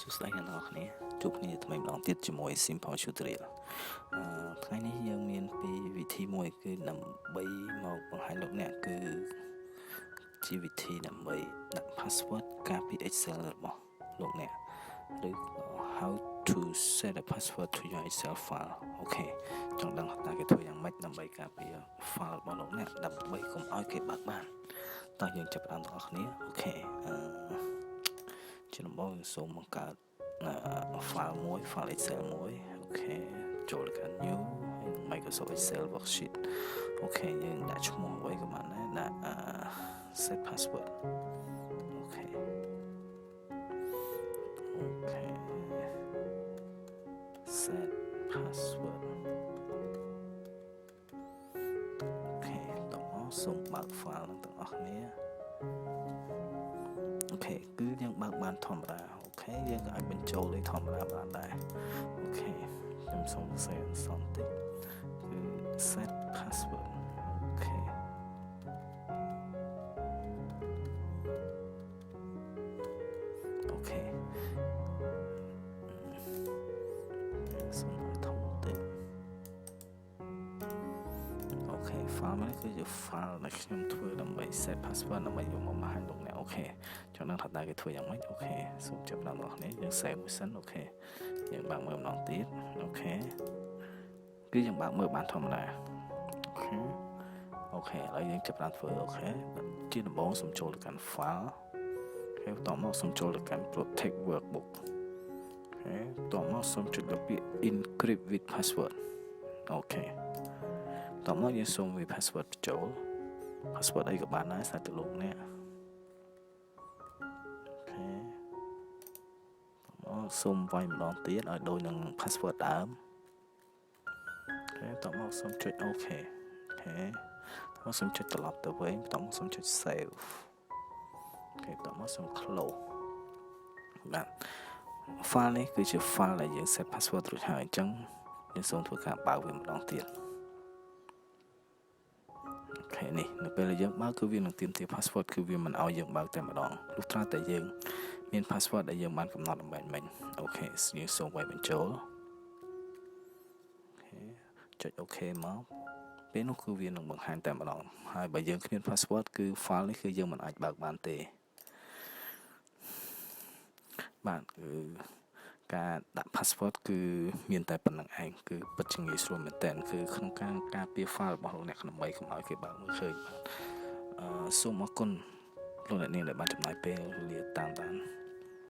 សួស្តីអ្នកនរគ្នាជួបគ្នាថ្មីម្ដងទៀតជាមួយ Simple Tutorial ថ្ងៃនេះយើងមានពីរវិធីមួយគឺដើម្បីមកបង្ហាញលោកអ្នកគឺជាវិធីដើម្បីដាក់ password ការពី Excel របស់លោកអ្នកឬ how to set a password to your Excel file អូខេចង់ដឹងថាគេធ្វើយ៉ាងម៉េចដើម្បីការពារ file របស់លោកអ្នកដើម្បីកុំឲ្យគេបើកបានតោះយើងចាប់ផ្ដើមទាំងអស់គ្នាអូខេជាដំបូងសូមបង្កើតfile មួយ file Excel មួយអូខេចូលទៅកាន់ new ហើយ Microsoft Excel worksheet អូខេយើងដាក់ឈ្មោះអ្វីក៏បានដែរដាក់ set password អូខេset password អូខេតោះសូមបើក file នឹងទាំងអស់គ្នាអូខេគឺយើងបើកបានធម្មតាអូខេយើងអាចបញ្ចូលលេខធម្មតាបានដែរអូខេខ្ញុំសូមសរសេរអក្សរតិចគឺ set password អូខេអូខេសូមធំតិចអូខេ file នេះគឺជា file ដែលខ្ញុំធ្វើដើម្បី set password ដើម្បីយកមកបង្ហាញលោកអ្នកអូខេចង់ដឹងថាតើគេធ្វើយ៉ាងម៉េចអូខេសូមចាប់ដល់បងប្អូនយើង save មួយសិនអូខេយើងបើកមើលម្ដងទៀតអូខេគឺយើងបើកមើលបានធម្មតាអូខេឥឡូវយើងចាប់ដល់ធ្វើអូខេជាដំបូងសូមចូលទៅកាន់ file ហើយបន្តមកសូមចូលទៅកាន់ protect workbook អូខេបន្តមកសូមចុចលើពាក្យ encrypt with password អូខេបន្តមកយើងសូមវា password បញ្ចូល password អីក៏បានដែរស្អាតទៅលោកអ្នកសូមវាយម្ដងទៀតឲ្យដូចនឹង password ដើមអូខេតោះមកសូមចុច OK អូខេតោះសូមចុចត្រឡប់ទៅវិញតោះមកសូមចុច save អូខេតោះមកសូម close បាទ file នេះគឺជា file ដែលយើង set password រួចហើយអញ្ចឹងយើងសូមធ្វើការបើកវាម្ដងទៀតអូខេនេះនៅពេលដែលយើងបើកគឺវានឹងទាមទារ password គឺវាមិនឲ្យយើងបើកតែម្ដងលុះត្រាតែយើងមាន password ដែលយើងបានកំណត់ដើម្បីមិញអូខេយើងសូមវាយបញ្ចូលអូខេចុច OK មកពេលនោះគឺវានឹងបង្ហាញតែម្ដងហើយបើយើងគ្មាន password គឺ file នេះគឺយើងមិនអាចបើកបានទេបាទគឺការដាក់ password គឺមានតែប៉ុណ្្នឹងឯងគឺពិតជាងាយស្រួលមែនតើគឺក្នុងការពារ file របស់លោកអ្នកដើម្បីកុំឲ្យគេបើកមើលឃើញបាទសូមអរគុណលោកអ្នកនាងដែលបានចំណាយពេលវេលាតាមដាន